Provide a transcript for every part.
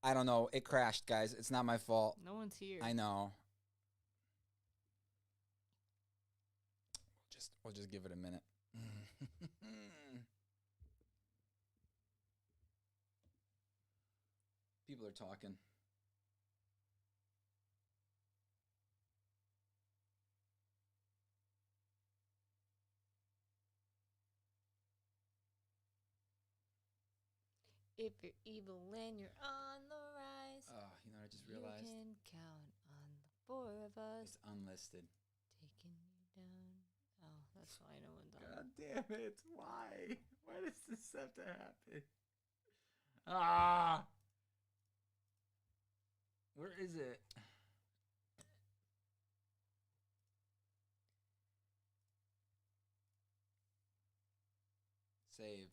I don't know. It crashed, guys. It's not my fault. No one's here. I know. We'll just give it a minute. People are talking. If you're evil and you're on the rise, Oh, you know what I just realized? you can count on the four of us. It's unlisted. Taking you down. Oh, that's why no one's on. God damn it. Why? Why does this have to happen? Ah! Where is it? Save.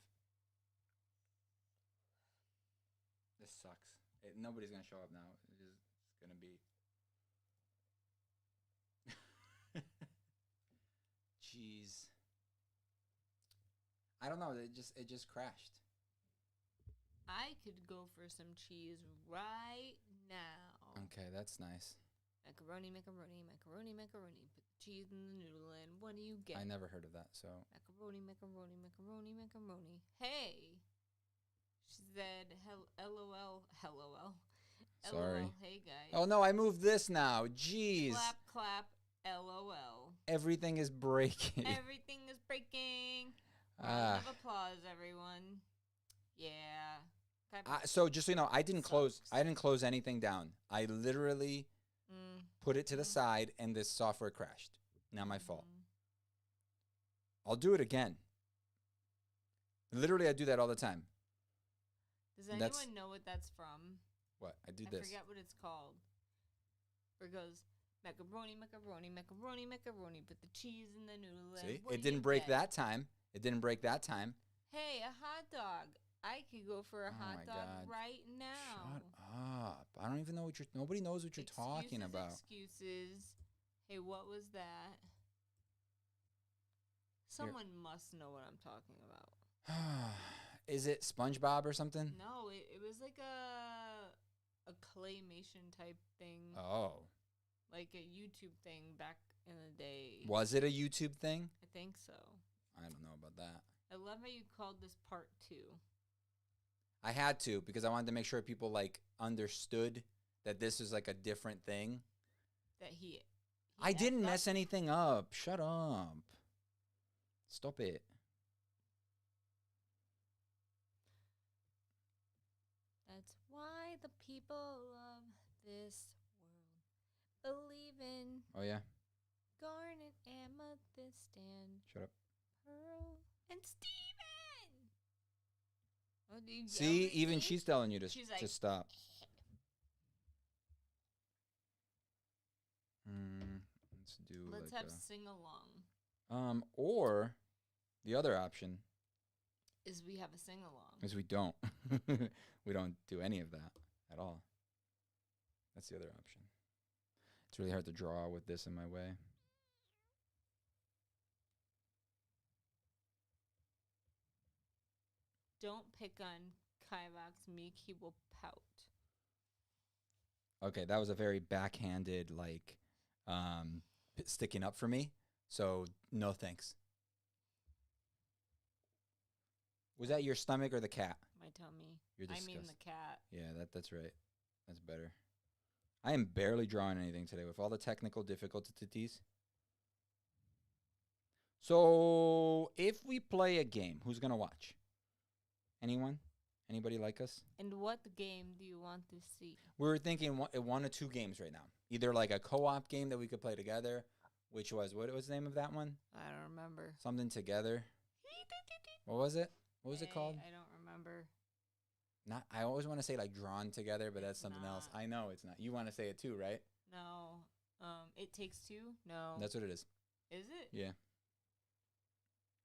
This sucks. Nobody's going to show up now. It's going to be... Jeez. I don't know. It just crashed. I could go for some cheese right now. Okay, that's nice. Macaroni, macaroni, macaroni, macaroni. Put the cheese in the noodle and what do you get? I never heard of that, so... Macaroni, macaroni, macaroni, macaroni. Hey! She said, LOL, LOL. Sorry. LOL, hey guys. Oh no, I moved this now. Jeez. Clap, clap, LOL. Everything is breaking. Everything is breaking. Round of applause, everyone. Yeah. So just so you know, I didn't close anything down. I literally put it to the side and this software crashed. Not my fault. I'll do it again. Literally, I do that all the time. Does anyone know what that's from? What? I forget what it's called. Where it goes, macaroni, macaroni, macaroni, macaroni. Put the cheese in the noodle. See? It didn't break that time. It didn't break that time. Hey, a hot dog. I could go for a hot dog right now. Shut up. I don't even know what nobody knows what you're talking about. Excuses. Hey, what was that? Someone must know what I'm talking about. Is it SpongeBob or something? No, it was like a claymation type thing. Oh. Like a YouTube thing back in the day. Was it a YouTube thing? I think so. I don't know about that. I love how you called this part 2. I had to because I wanted to make sure people like understood that this is like a different thing. That he I didn't mess anything up. Shut up. Stop it. That's why the people of this world believe in. Oh yeah. Garnet, amethyst, and Shut up. Pearl and Steven. Oh, see, even she's telling you to like, stop. Let's have sing along. Or the other option is we have a sing along. Is we don't. We don't do any of that at all. That's the other option. It's really hard to draw with this in my way. Don't pick on Kivox Meek, he will pout. Okay, that was a very backhanded, like, sticking up for me. So, no thanks. Was that your stomach or the cat? My tummy. You're disgusting. I mean the cat. Yeah, that's right. That's better. I am barely drawing anything today with all the technical difficulties. So, if we play a game, who's going to watch? Anyone? Anybody like us? And what game do you want to see? We're thinking one or two games right now. Either like a co-op game that we could play together, which was, what was the name of that one? I don't remember. Something together. What was it? What was it called? I don't remember. I always want to say like Drawn Together, but that's something else. I know it's not. You want to say it too, right? No. It Takes Two? No. That's what it is. Is it? Yeah.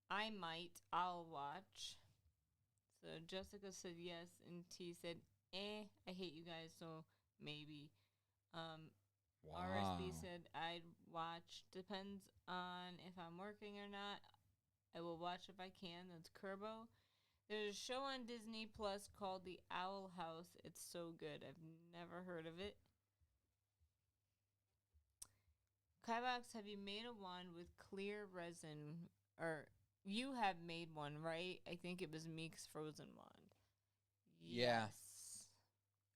I might. I'll watch. So Jessica said yes, and T said, I hate you guys, so maybe. Wow. RSB said I'd watch. Depends on if I'm working or not. I will watch if I can. That's Kerbo. There's a show on Disney Plus called The Owl House. It's so good. I've never heard of it. Kivox, have you made a wand with clear resin? Or you have made one, right? I think it was Meek's frozen wand. Yeah. Yes.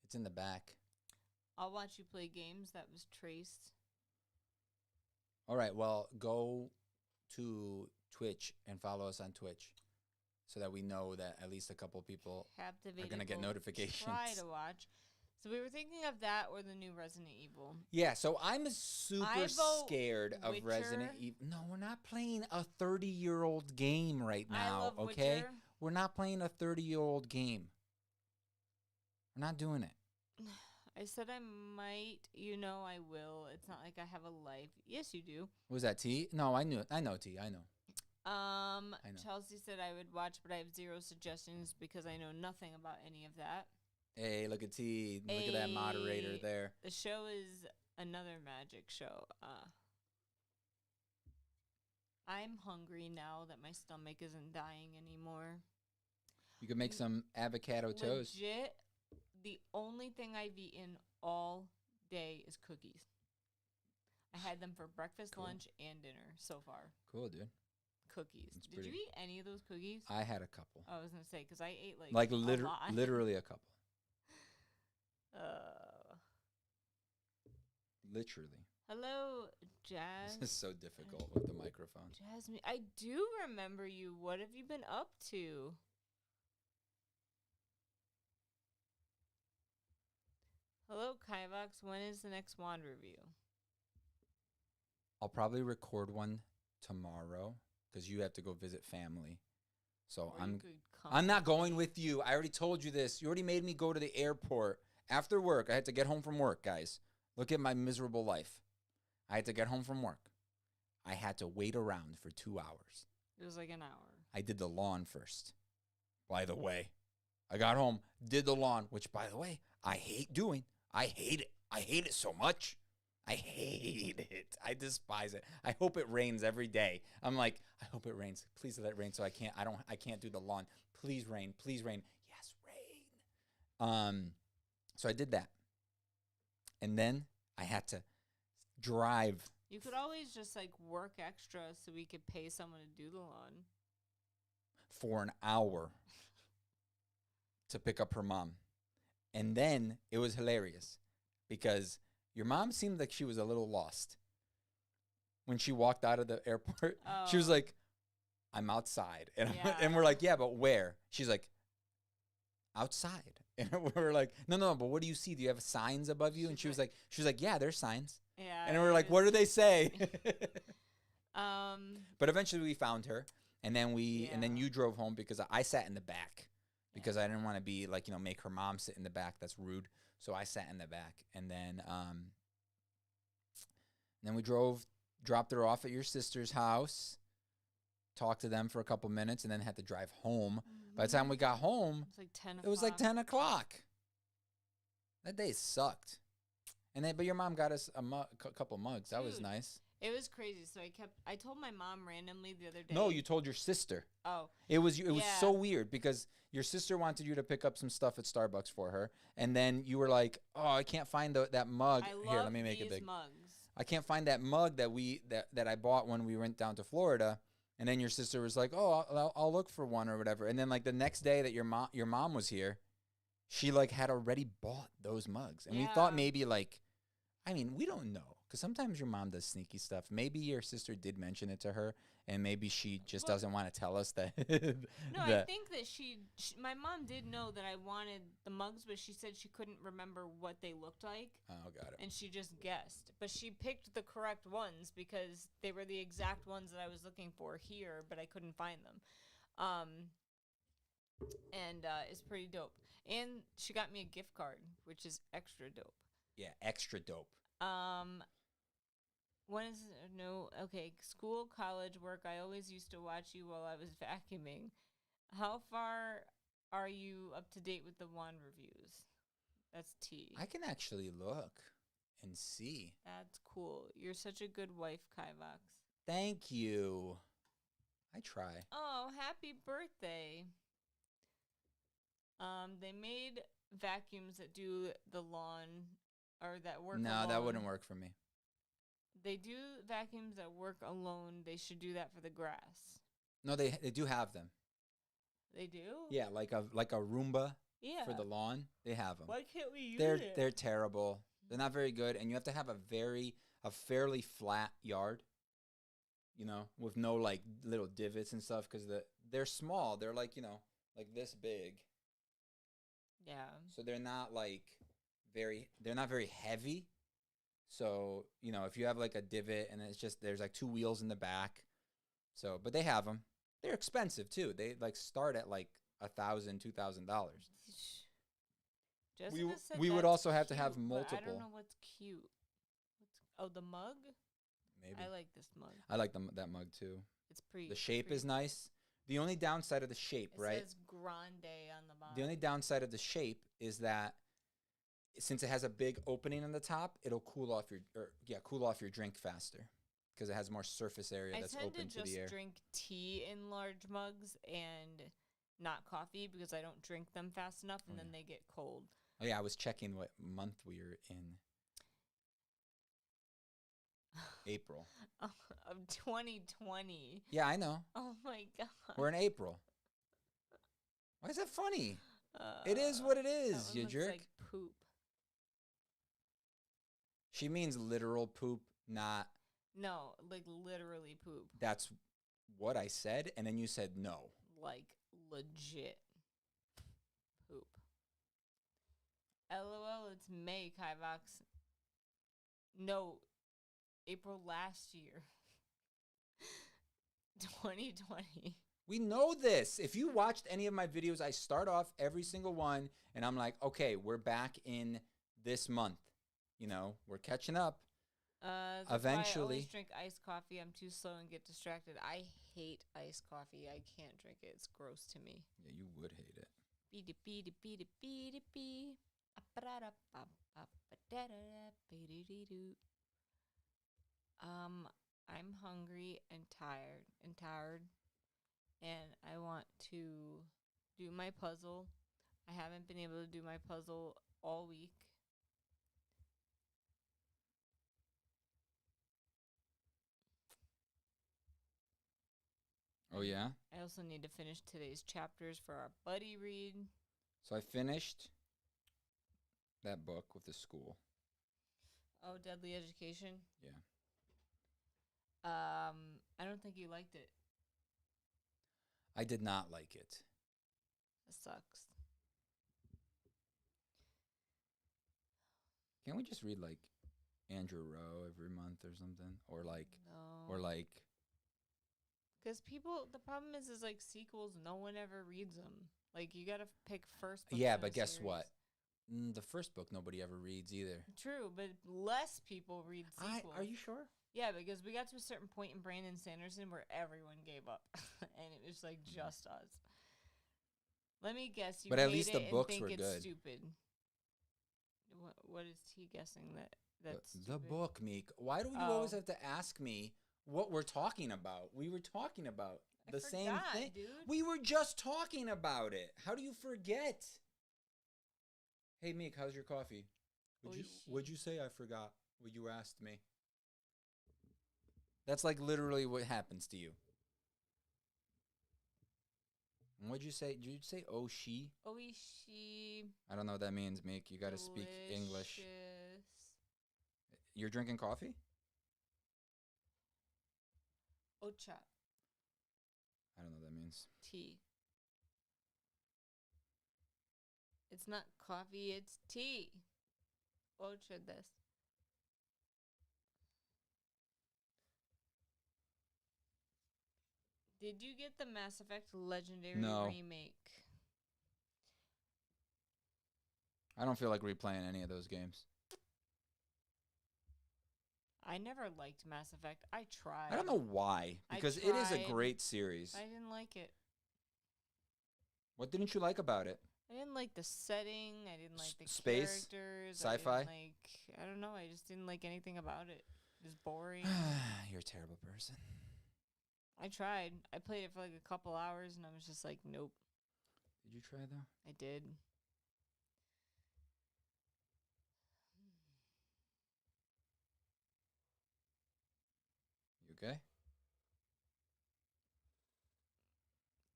It's in the back. I'll watch you play games. That was Trace. All right, well, go to Twitch and follow us on Twitch so that we know that at least a couple people are going to get notifications. Try to watch. So we were thinking of that or the new Resident Evil. Yeah, so I'm super scared of Witcher. Resident Evil. No, we're not playing a 30-year-old game right now, I love okay? Witcher. We're not playing a 30-year-old game. We're not doing it. I said I might. You know I will. It's not like I have a life. Yes, you do. Was that T? No, I knew it. I know T. I know. Chelsea said I would watch, but I have 0 suggestions because I know nothing about any of that. Hey, look at T. Look at that moderator there. The show is another magic show. I'm hungry now that my stomach isn't dying anymore. You could make some avocado toast. Legit, the only thing I've eaten all day is cookies. I had them for breakfast, lunch, and dinner so far. Cool, dude. Cookies. Did you eat any of those cookies? I had a couple. I was going to say, because I ate like a lot. Literally a couple. Literally. Hello, Jazz. This is so difficult with the microphone. Jasmine, I do remember you. What have you been up to? Hello, Kivox. When is the next wand review? I'll probably record one tomorrow because you have to go visit family. So I'm not going with you. I already told you this. You already made me go to the airport. After work, I had to get home from work, guys. Look at my miserable life. I had to get home from work. I had to wait around for 2 hours. It was like an hour. I did the lawn first. By the way, I got home, did the lawn, which, by the way, I hate doing. I hate it. I hate it so much. I hate it. I despise it. I hope it rains every day. I'm like, I hope it rains. Please let it rain so I can't do the lawn. Please rain. Please rain. Yes, rain. So I did that. And then I had to drive. You could always just like work extra so we could pay someone to do the lawn. For an hour to pick up her mom. And then it was hilarious because your mom seemed like she was a little lost. When she walked out of the airport, she was like, I'm outside. And we're like, yeah, but where? She's like, outside. And we're like, no, but what do you see? Do you have signs above you? And she was like, yeah, there's signs. Yeah. And we're like, what do they say? But eventually we found her. And then and then you drove home because I sat in the back because I didn't want to be like, make her mom sit in the back. That's rude. So I sat in the back. And then we dropped her off at your sister's house, talked to them for a couple minutes, and then had to drive home. By the time we got home, it was like 10 o'clock. That day sucked. But your mom got us a couple mugs. That was nice. It was crazy. So I told my mom randomly the other day. No, you told your sister. Oh. It was so weird because your sister wanted you to pick up some stuff at Starbucks for her. And then you were like, oh, I can't find that mug. Here, let me make it big. Mugs. I can't find that mug that I bought when we went down to Florida. And then your sister was like, oh, I'll look for one or whatever. And then like the next day that your mom was here, she like had already bought those mugs. And we thought maybe like, we don't know. Because sometimes your mom does sneaky stuff. Maybe your sister did mention it to her, and maybe she just doesn't want to tell us that. No, I think that my mom did know that I wanted the mugs, but she said she couldn't remember what they looked like. Oh, got it. And she just guessed. But she picked the correct ones because they were the exact ones that I was looking for here, but I couldn't find them. And it's pretty dope. And she got me a gift card, which is extra dope. Yeah, extra dope. School, college, work. I always used to watch you while I was vacuuming. How far are you up to date with the wand reviews? That's T. I can actually look and see. That's cool. You're such a good wife, Kivox. Thank you. I try. Oh, happy birthday. They made vacuums that do the lawn or that work No, alone. that wouldn't work for me. They do vacuums that work alone. They should do that for the grass. No, they do have them. They do? Yeah, like a Roomba Yeah. for the lawn. They have them. Why can't we use it? They're terrible. They're not very good, and you have to have a fairly flat yard. You know, with no like little divots and stuff, because they're small. They're like like this big. Yeah. So they're not like they're not very heavy. So, if you have like a divot and it's just there's like two wheels in the back. So, but they have them. They're expensive too. They like start at like $1,000, $2,000. We would also have to have multiple. I don't know what's cute. The mug? Maybe. I like this mug. I like that mug too. It's pretty. The shape is nice. The only downside of the shape, right? It says grande on the bottom. The only downside of the shape is that since it has a big opening on the top, it'll cool off your drink faster because it has more surface area that's open to the air. I tend to just drink tea in large mugs and not coffee because I don't drink them fast enough and then they get cold. Oh yeah, I was checking what month we were in. April. Of 2020. Yeah, I know. Oh my god. We're in April. Why is that funny? It is what it is, you jerk. Like poop. She means literal poop, not... No, like literally poop. That's what I said, and then you said no. Like legit poop. LOL, it's May, Kivox. No, April last year. 2020. We know this. If you watched any of my videos, I start off every single one, and I'm like, okay, we're back in this month. We're catching up. Eventually. I always drink iced coffee. I'm too slow and get distracted. I hate iced coffee. I can't drink it. It's gross to me. Yeah, you would hate it. I'm hungry and tired, and I want to do my puzzle. I haven't been able to do my puzzle all week. Oh, yeah? I also need to finish today's chapters for our buddy read. So I finished that book with the school. Oh, Deadly Education? Yeah. I don't think you liked it. I did not like it. That sucks. Can't we just read like Andrew Rowe every month or something? Or like because the problem is like sequels, no one ever reads them. Like you gotta pick first books. Yeah, but guess what? The first book nobody ever reads either. True, but less people read sequels. Are you sure? Yeah, because we got to a certain point in Brandon Sanderson where everyone gave up, and it was like just us. Let me guess. But at least the books were good. It's stupid. What is he guessing that's the book, Meek? Why do you always have to ask me what we're talking about? We were talking about the same thing. Dude. We were just talking about it. How do you forget? Hey, Meek, how's your coffee? Would you say I forgot what you asked me? That's like literally what happens to you. And what'd you say? Did you say oh she? Oh she. I don't know what that means, Meek. You gotta speak English. You're drinking coffee? Ocha. I don't know what that means. Tea. It's not coffee, it's tea. Ocha this. Did you get the Mass Effect Legendary remake? I don't feel like replaying any of those games. I never liked Mass Effect. I tried. I don't know why, because it is a great series. I didn't like it. What didn't you like about it? I didn't like the setting. I didn't like the space, characters. sci-fi. I don't know. I just didn't like anything about it. It was boring. You're a terrible person. I tried. I played it for like a couple hours, and I was just like, nope. Did you try, though? I did.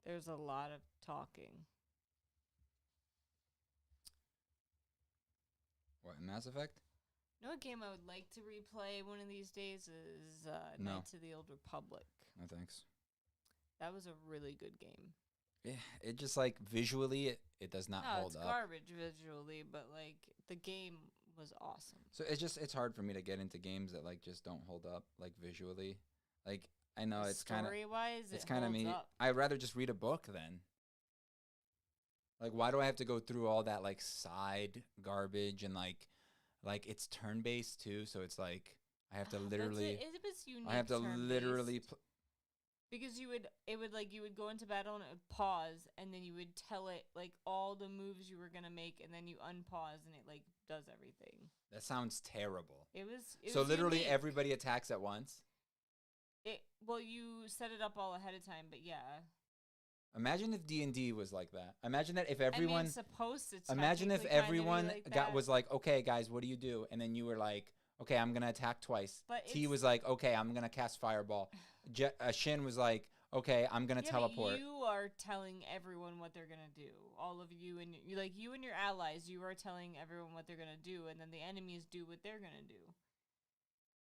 There's a lot of talking. What, Mass Effect? You know what game I would like to replay one of these days is No. Knights of the Old Republic. No thanks. That was a really good game. Yeah, it just like visually it does not hold it's up. garbage visually, but like the game was awesome. So it's hard for me to get into games that like just don't hold up like visually. Like I know it's kind of story-wise, it's kind of me. up. I'd rather just read a book then. Like why do I have to go through all that like side garbage and like it's turn-based too, so it's like I have to literally It was unique. I have to literally because you would go into battle and it would pause, and then you would tell it like all the moves you were gonna make, and then you unpause and it like does everything. That sounds terrible. It was so literally unique. everybody attacks at once. You set it up all ahead of time, but yeah. Imagine if D&D was like that. Imagine that if everyone supposed to. Imagine if everyone like was like, "Okay, guys, what do you do?" And then you were like, "Okay, I'm gonna attack twice." But T was like, "Okay, I'm gonna cast fireball." Shin was like, "Okay, I'm gonna teleport." But you are telling everyone what they're gonna do. All of you and you and your allies, you are telling everyone what they're gonna do, and then the enemies do what they're gonna do.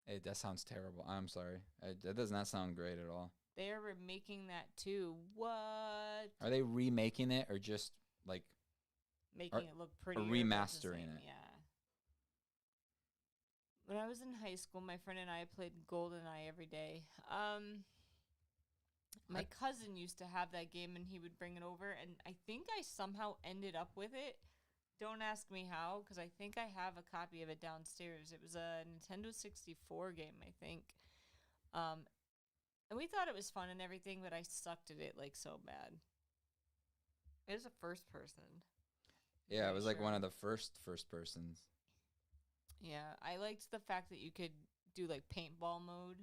Hey, that sounds terrible. I'm sorry. That does not sound great at all. They are remaking that too. What? Are they remaking it or just like making it look pretty? Or remastering it? Yeah. When I was in high school, my friend and I played GoldenEye every day. My cousin used to have that game, and he would bring it over, and I think I somehow ended up with it. Don't ask me how, because I think I have a copy of it downstairs. It was a Nintendo 64 game, I think. And we thought it was fun and everything, but I sucked at it like so bad. It was a first person. Yeah, it was like one of the first persons. Yeah, I liked the fact that you could do like paintball mode.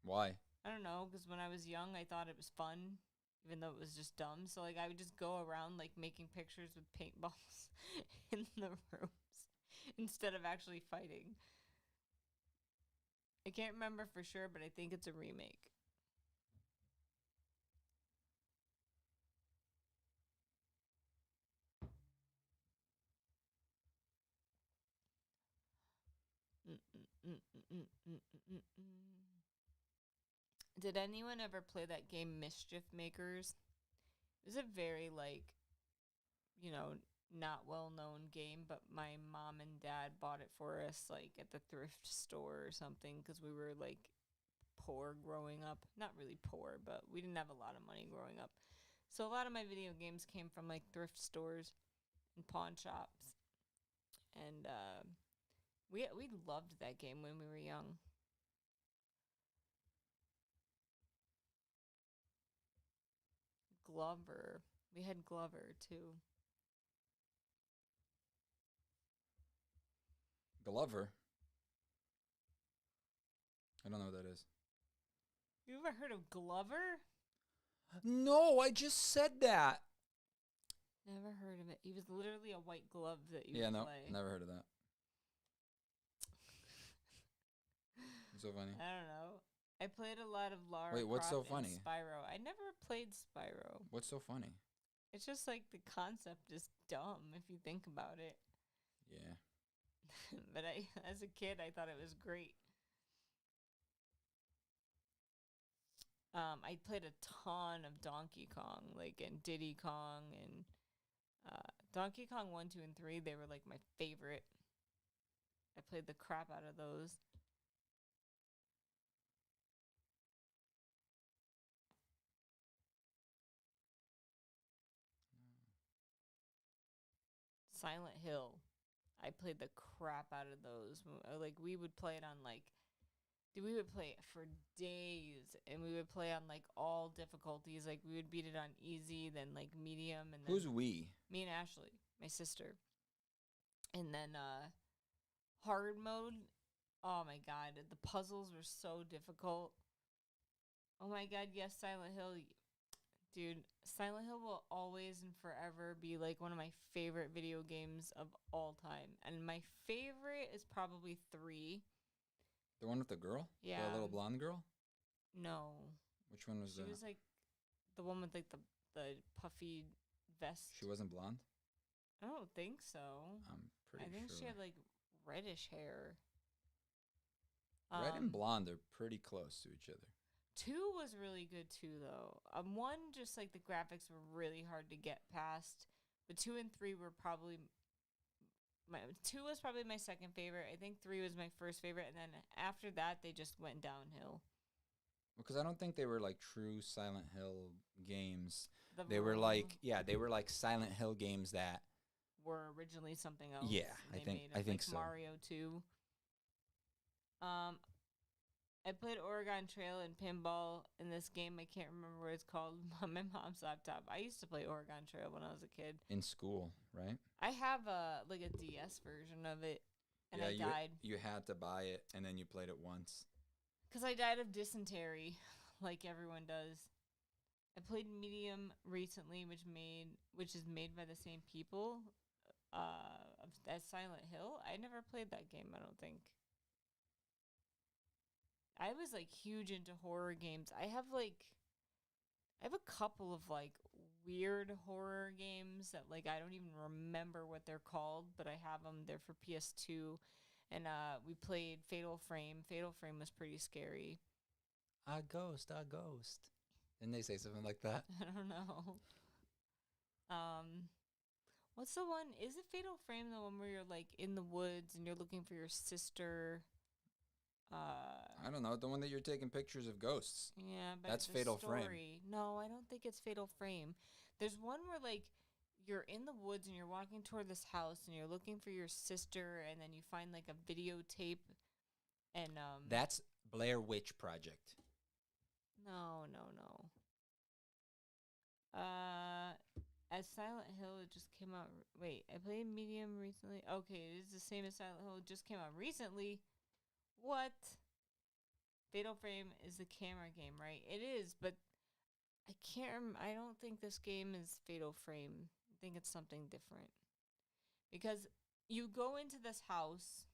Why? I don't know, because when I was young, I thought it was fun, even though it was just dumb. So like I would just go around like making pictures with paintballs in the rooms instead of actually fighting. I can't remember for sure, but I think it's a remake. Did anyone ever play that game Mischief Makers? It was a very not well-known game, but my mom and dad bought it for us like at the thrift store or something because we were like poor growing up. Not really poor, but we didn't have a lot of money growing up. So a lot of my video games came from like thrift stores and pawn shops. And we loved that game when we were young. Glover. We had Glover too. Glover? I don't know what that is. You ever heard of Glover? No, I just said that. Never heard of it. He was literally a white glove that you would play. Never heard of that. It's so funny. I don't know. I played a lot of Lara Wait, what's Croft so funny? and Spyro. I never played Spyro. What's so funny? It's just like the concept is dumb if you think about it. Yeah. But as a kid, I thought it was great. I played a ton of Donkey Kong, and Diddy Kong, and Donkey Kong 1, 2, and 3. They were like my favorite. I played the crap out of those. Silent Hill. I played the crap out of those. We would play it on we would play it for days, and we would play on all difficulties. We would beat it on easy, then medium, and then Who's we? Me and Ashley, my sister. And then hard mode. Oh my god, the puzzles were so difficult. Oh my god, yes, Silent Hill. Dude, Silent Hill will always and forever be one of my favorite video games of all time. And my favorite is probably 3. The one with the girl? Yeah. The little blonde girl? No. Which one was that? She was the one with the the puffy vest. She wasn't blonde? I don't think so. I'm pretty sure. I think she had like reddish hair. Red and blonde are pretty close to each other. 2 was really good too, though. 1, just like the graphics were really hard to get past. But 2 and 3 were probably 2 was probably my second favorite. I think 3 was my first favorite, and then after that, they just went downhill. Because I don't think they were like true Silent Hill games. They were like Silent Hill games that were originally something else. Yeah, I think so. Mario 2. I played Oregon Trail and pinball in this game. I can't remember what it's called. On my mom's laptop. I used to play Oregon Trail when I was a kid. In school, right? I have a DS version of it, and I died. You had to buy it, and then you played it once. Because I died of dysentery, like everyone does. I played Medium recently, which is made by the same people as Silent Hill. I never played that game, I don't think. I was like huge into horror games. I have a couple of like weird horror games that like I don't even remember what they're called, but I have them. They're for PS2, and we played Fatal Frame. Fatal Frame was pretty scary. A ghost. Didn't they say something like that? I don't know. What's the one? Is it Fatal Frame, the one where you're like in the woods and you're looking for your sister? I don't know, the one that you're taking pictures of ghosts. Yeah, but that's Fatal Frame. No, I don't think it's Fatal Frame. There's one where like you're in the woods and you're walking toward this house and you're looking for your sister, and then you find like a videotape, and that's Blair Witch Project. No. As Silent Hill, it just came out. Wait, I played Medium recently. Okay, it is the same as Silent Hill. It just came out recently. What? Fatal Frame is the camera game, right? It is, but I don't think this game is Fatal Frame. I think it's something different. Because you go into this house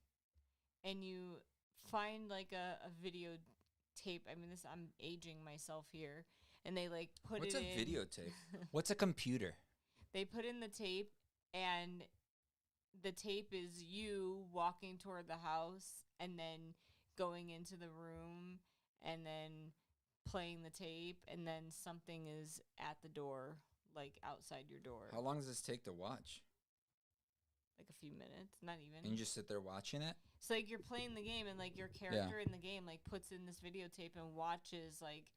and you find like a videotape. I mean, I'm aging myself here. And they like put What's it in. What's a videotape? What's a computer? They put in the tape, and the tape is you walking toward the house and then going into the room and then playing the tape, and then something is at the door, like outside your door. How long does this take to watch? Like a few minutes, not even. And you just sit there watching it? So like you're playing the game, and like your character in the game like puts in this videotape and watches like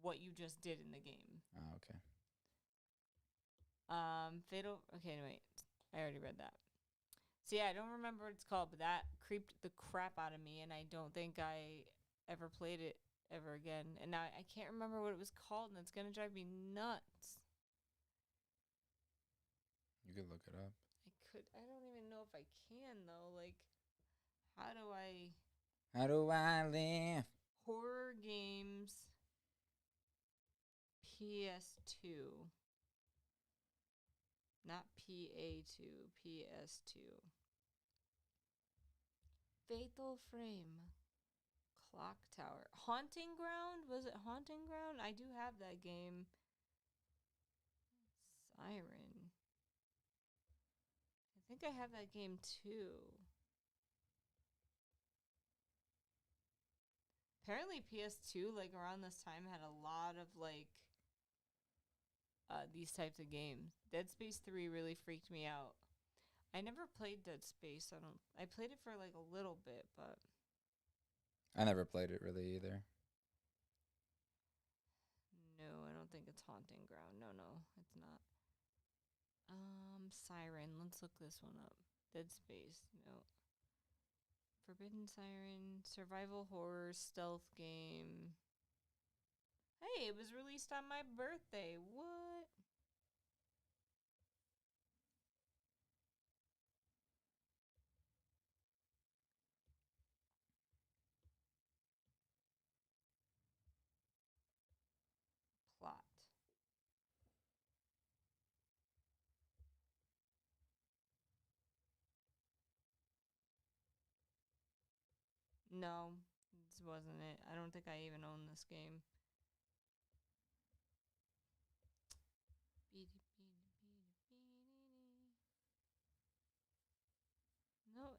what you just did in the game. Oh, okay. Okay, wait. I already read that. So yeah, I don't remember what it's called, but that creeped the crap out of me, and I don't think I ever played it ever again. And now I can't remember what it was called, and it's gonna drive me nuts. You could look it up. I don't even know if I can though. Like, how do I live? Horror games. PS2. Not PA2, PS2. Fatal Frame. Clock Tower. Haunting Ground? Was it Haunting Ground? I do have that game. Siren. I think I have that game too. Apparently PS2, like around this time, had a lot of like these types of games. Dead Space 3 really freaked me out. I never played Dead Space. I played it for like a little bit, but I never played it really either. No, I don't think it's Haunting Ground. No, it's not. Siren. Let's look this one up. Dead Space. No. Forbidden Siren. Survival horror stealth game. Hey, it was released on my birthday. What? Plot. No, this wasn't it. I don't think I even own this game.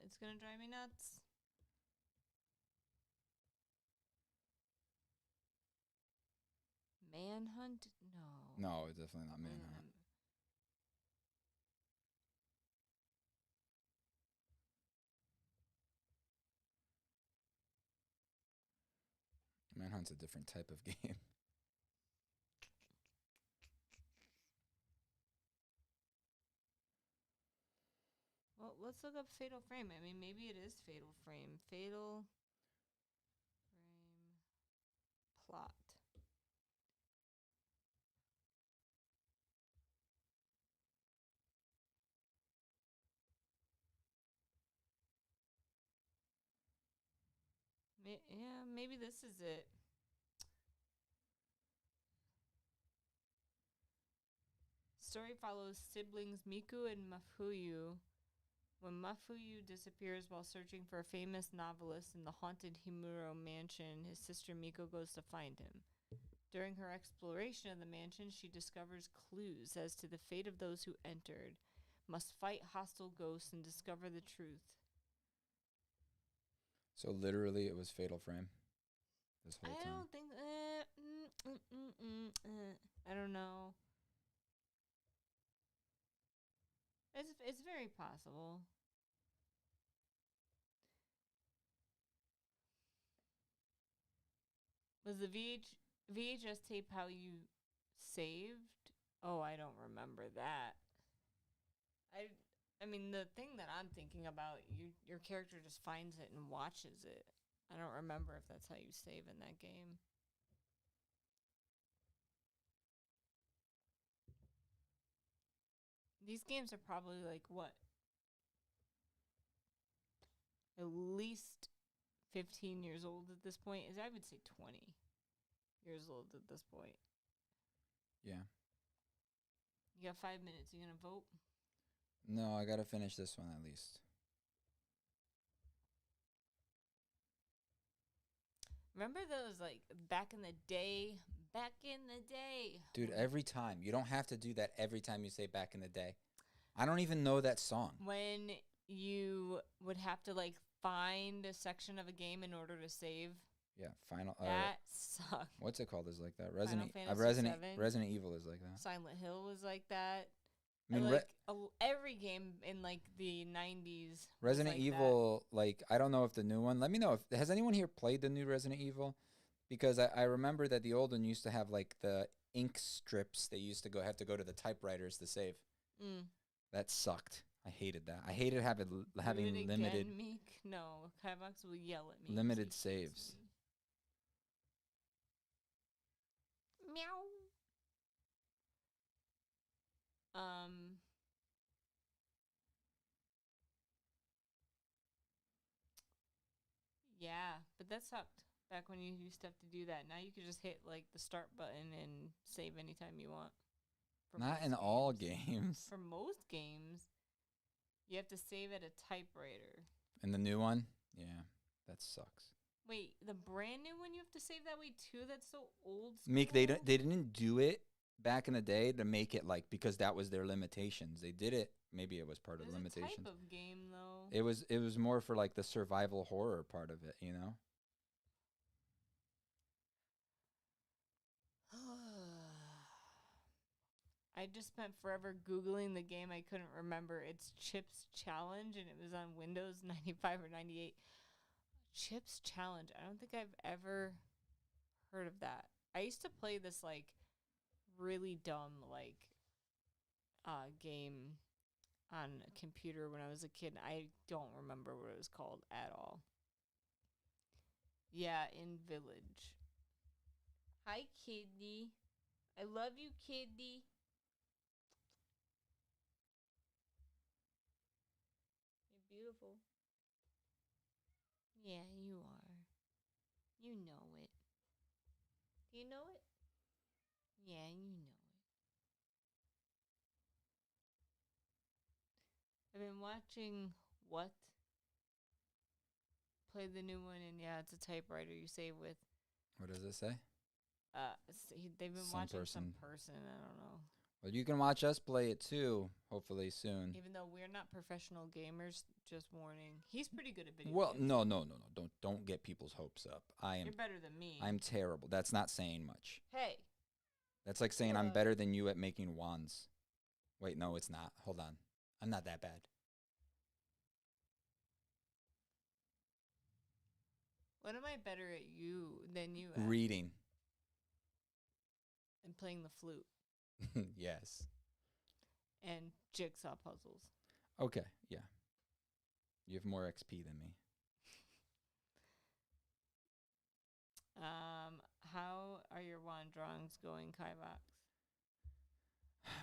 It's gonna drive me nuts. Manhunt? No. No, it's definitely not Manhunt. Manhunt's a different type of game. Well, let's look up Fatal Frame. I mean, maybe it is Fatal Frame. Fatal Frame plot. Yeah, maybe this is it. Story follows siblings Miku and Mafuyu. When Mafuyu disappears while searching for a famous novelist in the haunted Himuro mansion, his sister Miko goes to find him. During her exploration of the mansion, she discovers clues as to the fate of those who entered, must fight hostile ghosts and discover the truth. So literally, it was Fatal Frame this whole I time. don't think. I don't know. It's very possible. Was the VHS tape how you saved? Oh, I don't remember that. I mean, the thing that I'm thinking about, your character just finds it and watches it. I don't remember if that's how you save in that game. These games are probably like what? At least 15 years old at this point. I would say 20 years old at this point. Yeah. You got 5 minutes. You gonna vote? No, I gotta finish this one at least. Remember those, like, back in the day? Back in the day. Dude, every time. You don't have to do that every time you say back in the day. I don't even know that song. When you would have to, like, find a section of a game in order to save. Yeah, Final. That sucked. What's it called? Is like that. Resident Evil is like that. Silent Hill was like that. I mean, like every game in like the 90s. Resident Evil, like, I don't know if the new one. Let me know if has anyone here played the new Resident Evil, because I remember that the old one used to have like the ink strips. They used to have to go to the typewriters to save. That sucked. I hated that. I hated having limited. Meek? No, Kivox will yell at me. Limited saves. Meow. Yeah, but that sucked back when you used to have to do that. Now you can just hit like the start button and save anytime you want. Not in all games. For most games, you have to save at a typewriter. And the new one? Yeah, that sucks. Wait, the brand new one you have to save that way too? That's so old school. Meek, they didn't do it back in the day to make it like, because that was their limitations. They did it. Maybe it was part of the limitations. Type of game though. It was more for like the survival horror part of it, you know? I just spent forever Googling the game. I couldn't remember. It's Chips Challenge, and it was on Windows 95 or 98. Chips Challenge. I don't think I've ever heard of that. I used to play this, like, really dumb, like, game on a computer when I was a kid. I don't remember what it was called at all. Yeah, in Village. Hi, kitty. I love you, kitty. You're beautiful. Yeah, you are. You know it. Do you know it? Yeah, you know it. I've been watching What? Play the new one, and yeah, it's a typewriter you save with. What does it say? They've been watching some person. I don't know. But you can watch us play it too, hopefully soon. Even though we're not professional gamers, just warning. He's pretty good at video Well, games. no. Don't get people's hopes up. You're better than me. I'm terrible. That's not saying much. Hey. That's like saying I'm better than you at making wands. Wait, no, it's not. Hold on. I'm not that bad. When am I better at than you at? Reading. And playing the flute. Yes. And jigsaw puzzles. Okay, yeah. You have more XP than me. How are your wand drawings going, Kivox?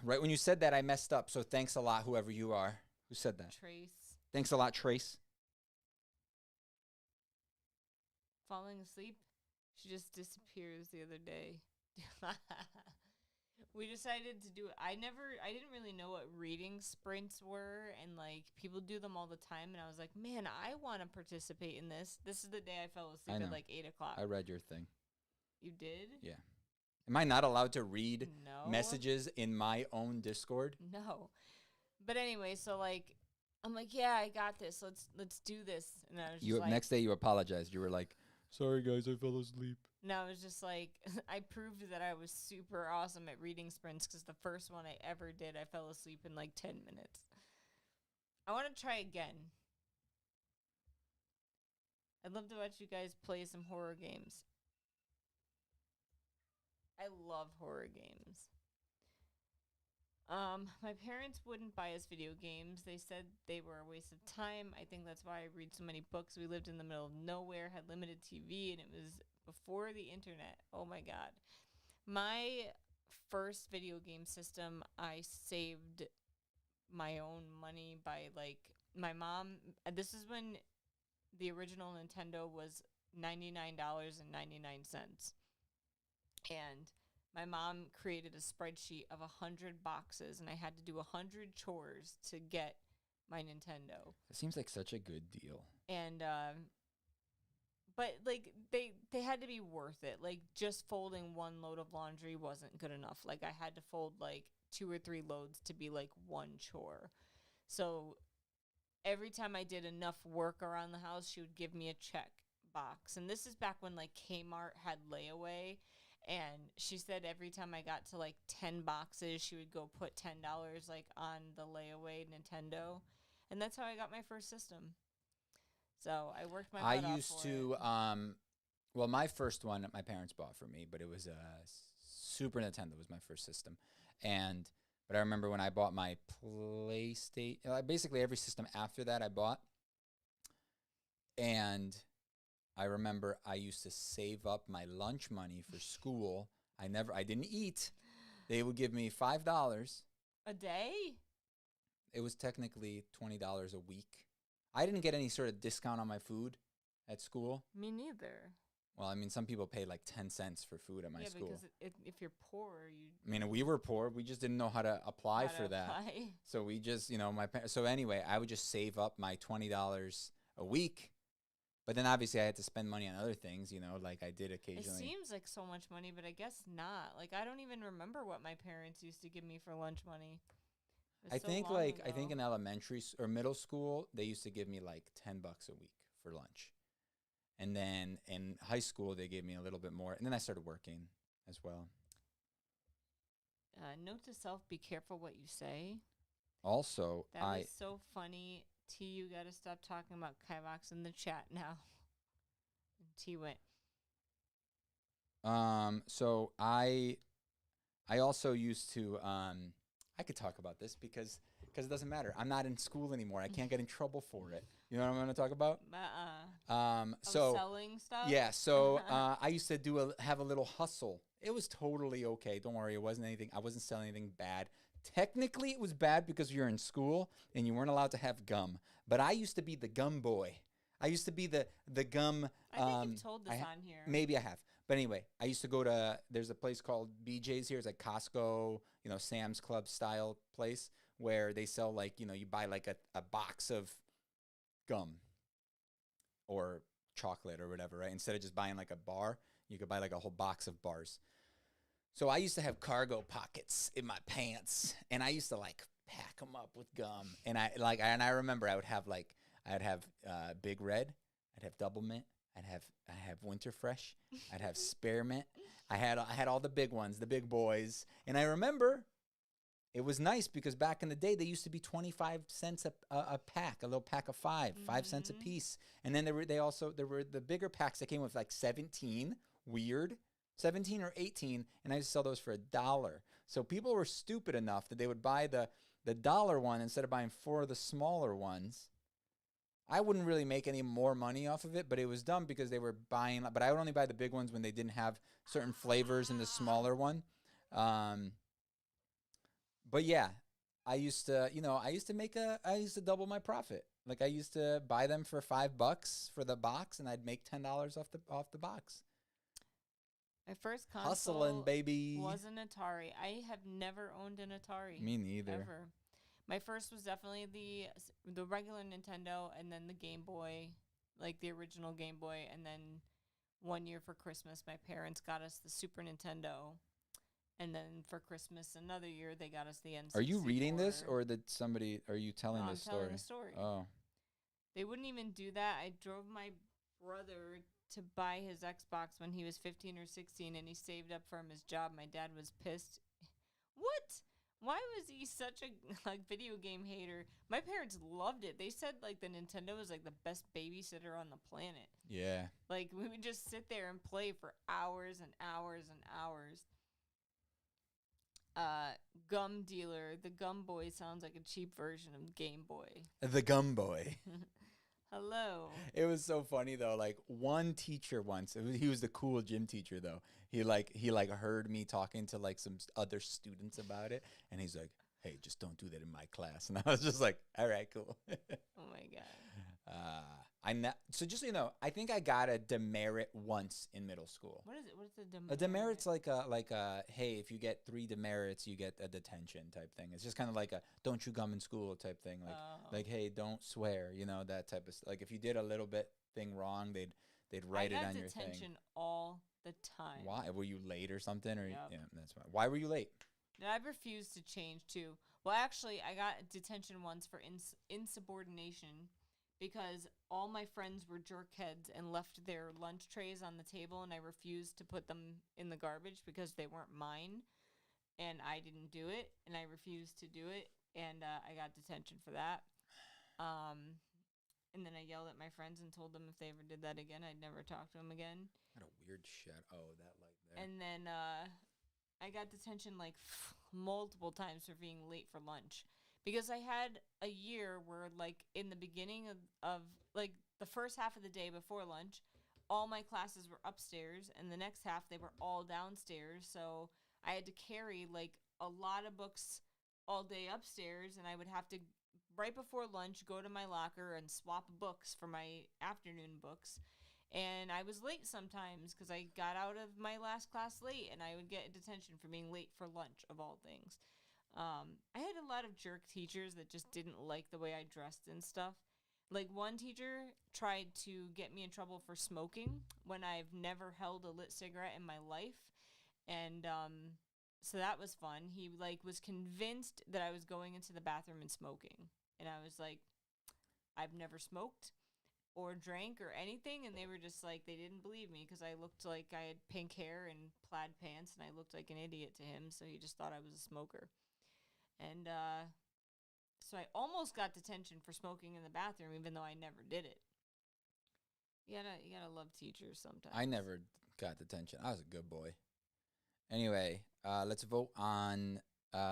Right when you said that, I messed up. So thanks a lot, whoever you are. Who said that? Trace. Thanks a lot, Trace. Falling asleep? She just disappears the other day. We decided to do it. I didn't really know what reading sprints were, and like people do them all the time, and I was like, man, I want to participate in this. This is the day I fell asleep at like 8 o'clock. I read your thing. You did? Yeah. Am I not allowed to read No. messages in my own Discord? No. But anyway, so like I'm like, yeah, I got this. Let's do this. And I was just like, next day you apologized. You were like, sorry guys, I fell asleep. No, I was just like, I proved that I was super awesome at reading sprints because the first one I ever did, I fell asleep in like 10 minutes. I want to try again. I'd love to watch you guys play some horror games. I love horror games. My parents wouldn't buy us video games. They said they were a waste of time. I think that's why I read so many books. We lived in the middle of nowhere, had limited TV, and it was before the internet. Oh my God. My first video game system, I saved my own money by like my mom. This is when the original Nintendo was $99.99. And my mom created a spreadsheet of 100 boxes, and I had to do 100 chores to get my Nintendo. It seems like such a good deal. And but like they had to be worth it. Like just folding one load of laundry wasn't good enough. Like I had to fold like 2 or 3 loads to be like one chore. So every time I did enough work around the house, she would give me a check box. And this is back when like Kmart had layaway. And she said every time I got to like 10 boxes, she would go put $10 like on the layaway Nintendo. And that's how I got my first system. So I worked my butt off for it. I used to, well, my first one my parents bought for me, but it was a Super Nintendo was my first system. But I remember when I bought my PlayStation, basically every system after that I bought. And I remember I used to save up my lunch money for school. I didn't eat. They would give me $5 a day. It was technically $20 a week. I didn't get any sort of discount on my food at school. Me neither. Well, I mean, some people pay like 10 cents for food at my school. Yeah, because if you're poor, you... I mean, we were poor. We just didn't know how to apply for that. So we just, so anyway, I would just save up my $20 a week. But then obviously I had to spend money on other things, like I did occasionally. It seems like so much money, but I guess not. Like I don't even remember what my parents used to give me for lunch money. I think in elementary or middle school, they used to give me like $10 a week for lunch. And then in high school, they gave me a little bit more. And then I started working as well. Note to self, be careful what you say. Also, that was so funny. T, you got to stop talking about Kivox in the chat now. And T went. So I also used to, I could talk about this because it doesn't matter. I'm not in school anymore. I can't get in trouble for it. You know what I'm going to talk about? So selling stuff? Yeah. So I used to have a little hustle. It was totally okay. Don't worry. It wasn't anything. I wasn't selling anything bad. Technically, it was bad because you're in school and you weren't allowed to have gum. But I used to be the gum boy. I used to be the gum. I think you've told this on here. Maybe I have. But anyway, I used to go to, there's a place called BJ's here. It's like Costco, Sam's Club style place where they sell like, you buy like a box of gum or chocolate or whatever, right? Instead of just buying like a bar, you could buy like a whole box of bars. So I used to have cargo pockets in my pants, and I used to like pack them up with gum. And I remember I'd have Big Red, I'd have Double Mint, I have Winter Fresh, I'd have Spearmint. I had all the big ones, the big boys. And I remember it was nice because back in the day they used to be 25 cents a pack, a little pack of 5 cents a piece. And then there were the bigger packs that came with like 17, weird. 17 or 18, and I used to sell those for $1. So people were stupid enough that they would buy the $1 one instead of buying 4 of the smaller ones. I wouldn't really make any more money off of it, but it was dumb because they were buying. But I would only buy the big ones when they didn't have certain flavors in the smaller one. But yeah, I used to double my profit. Like I used to buy them for $5 for the box, and I'd make $10 off the box. My first console Hustling, baby. was an Atari. I have never owned an Atari. Me neither. Ever. My first was definitely the regular Nintendo, and then the Game Boy, like the original Game Boy. And then one year for Christmas, my parents got us the Super Nintendo. And then for Christmas another year, they got us the N64. Are you reading this, or are you telling this story? I'm telling the story. Oh. They wouldn't even do that. I drove my brother to buy his Xbox when he was 15 or 16, and he saved up from his job. My dad was pissed. What? Why was he such a video game hater? My parents loved it. They said like the Nintendo was like the best babysitter on the planet. Yeah. Like we would just sit there and play for hours and hours and hours. Gum dealer. The Gum Boy sounds like a cheap version of Game Boy. The Gum Boy. Hello. It was so funny though. Like one teacher once, he was the cool gym teacher though. He heard me talking to like some other students about it, and he's like, "Hey, just don't do that in my class." And I was just like, "All right, cool." Oh my god. So just so you know, I think I got a demerit once in middle school. What is it? What is the demerit? A demerit's like a hey, if you get 3 demerits, you get a detention type thing. It's just kind of like a don't chew gum in school type thing. Like hey, don't swear, that type of like if you did a little bit thing wrong, they'd write it on your thing. I got detention all the time. Why? Were you late or something? Or Yep. Yeah, that's fine. Why were you late? I refused to change too. Well, actually, I got detention once for insubordination. Because all my friends were jerkheads and left their lunch trays on the table, and I refused to put them in the garbage because they weren't mine, and I didn't do it, and I refused to do it, and I got detention for that. And then I yelled at my friends and told them if they ever did that again, I'd never talk to them again. What a weird shit. Oh, that light there. And then I got detention like multiple times for being late for lunch. Because I had a year where, like, in the beginning of like, the first half of the day before lunch, all my classes were upstairs, and the next half, they were all downstairs. So I had to carry, like, a lot of books all day upstairs, and I would have to, right before lunch, go to my locker and swap books for my afternoon books. And I was late sometimes because I got out of my last class late, and I would get detention for being late for lunch, of all things. I had a lot of jerk teachers that just didn't like the way I dressed and stuff. Like one teacher tried to get me in trouble for smoking when I've never held a lit cigarette in my life. And so that was fun. He was convinced that I was going into the bathroom and smoking. And I was like, I've never smoked or drank or anything. And they were just like, they didn't believe me because I looked like I had pink hair and plaid pants, and I looked like an idiot to him. So he just thought I was a smoker. And so I almost got detention for smoking in the bathroom, even though I never did it. You gotta love teachers sometimes. I never got detention. I was a good boy. Anyway, let's vote on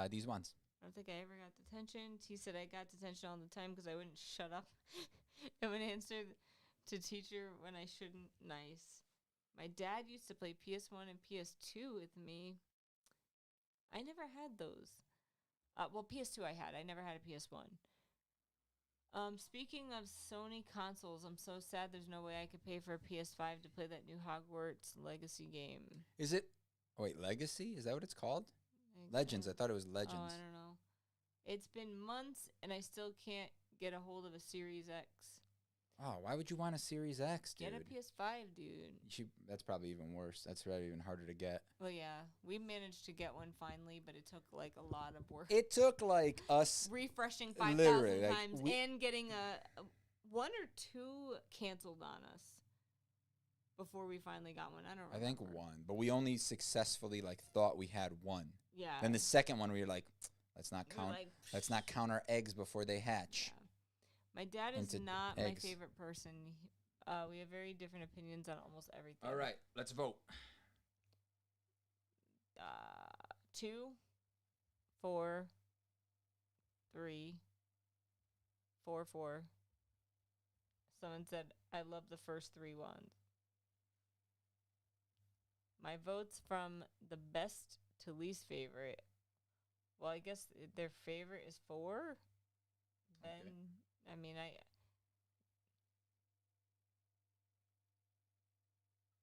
these ones. I don't think I ever got detention. He said I got detention all the time because I wouldn't shut up and would answer to teacher when I shouldn't. Nice. My dad used to play PS1 and PS2 with me. I never had those. Well, PS2 I had. I never had a PS1. Speaking of Sony consoles, I'm so sad there's no way I could pay for a PS5 to play that new Hogwarts Legacy game. Is it? Oh, wait, Legacy? Is that what it's called? Legends. I thought it was Legends. Oh, I don't know. It's been months, and I still can't get a hold of a Series X. Oh, why would you want a Series X, dude? Get a PS5, dude. That's probably even worse. That's probably even harder to get. Well, yeah, we managed to get one finally, but it took like a lot of work. It took like us refreshing literally, 5,000 like, times and getting a 1 or 2 canceled on us before we finally got one. I don't remember. I think 1, but we only successfully like thought we had 1. Yeah. Then the second one, we were like, let's not count. Like, Let's not count our eggs before they hatch. Yeah. My dad is Into not eggs. my favorite person. We have very different opinions on almost everything. All right, let's vote. 2, 4, 3, 4, 4. Someone said, I love the first 3 wands. My votes from the best to least favorite. Well, I guess their favorite is 4. Then, Okay. I mean,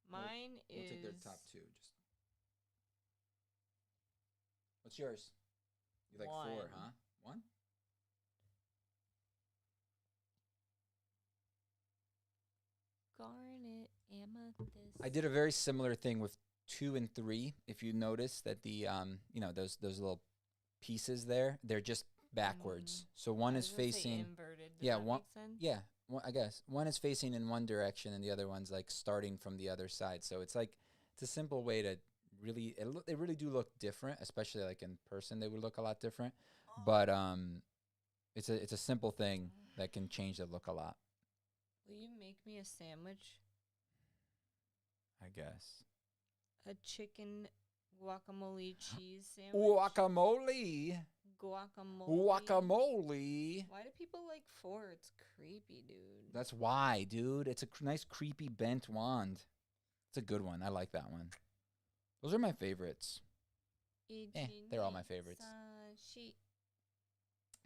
mine We'll is. take their top 2. Just. What's yours? You like 4, 1. huh? 1? Garnet, amethyst. I did a very similar thing with 2 and 3. If you notice that the those little pieces there, they're just backwards. So one is facing inverted. Does yeah, that one make sense? yeah, I guess one is facing in one direction and the other one's like starting from the other side. So it's like it's a simple way to really they really do look different, especially like in person they would look a lot different. But it's a simple thing that can change the look a lot, Will you make me a sandwich? I guess. A chicken guacamole cheese sandwich? Guacamole. Guacamole. Why do people like 4? It's creepy, dude. That's why, dude. It's a nice, creepy bent wand. It's a good one. I like that one. Those are my favorites. They're all my favorites.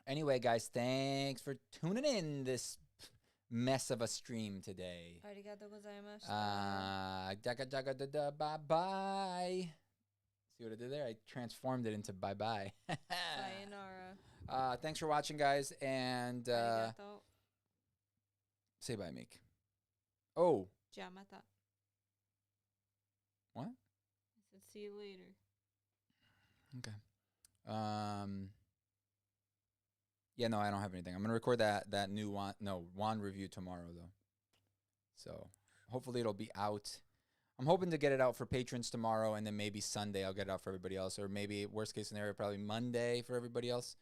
Anyway, guys, thanks for tuning in this mess of a stream today. Arigatou gozaimasu. Bye-bye. See what I did there? I transformed it into bye-bye. Sayonara. Thanks for watching, guys, and Arigato. say bye, Meek. Oh. Jamata. What? I said see you later. Okay. Yeah, no, I don't have anything. I'm gonna record that new wand review tomorrow though. So hopefully it'll be out. I'm hoping to get it out for patrons tomorrow, and then maybe Sunday I'll get it out for everybody else, or maybe worst case scenario probably Monday for everybody else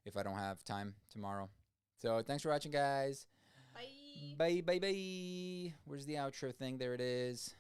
if I don't have time tomorrow. So thanks for watching, guys. Bye. Bye, bye, bye. Where's the outro thing? There it is.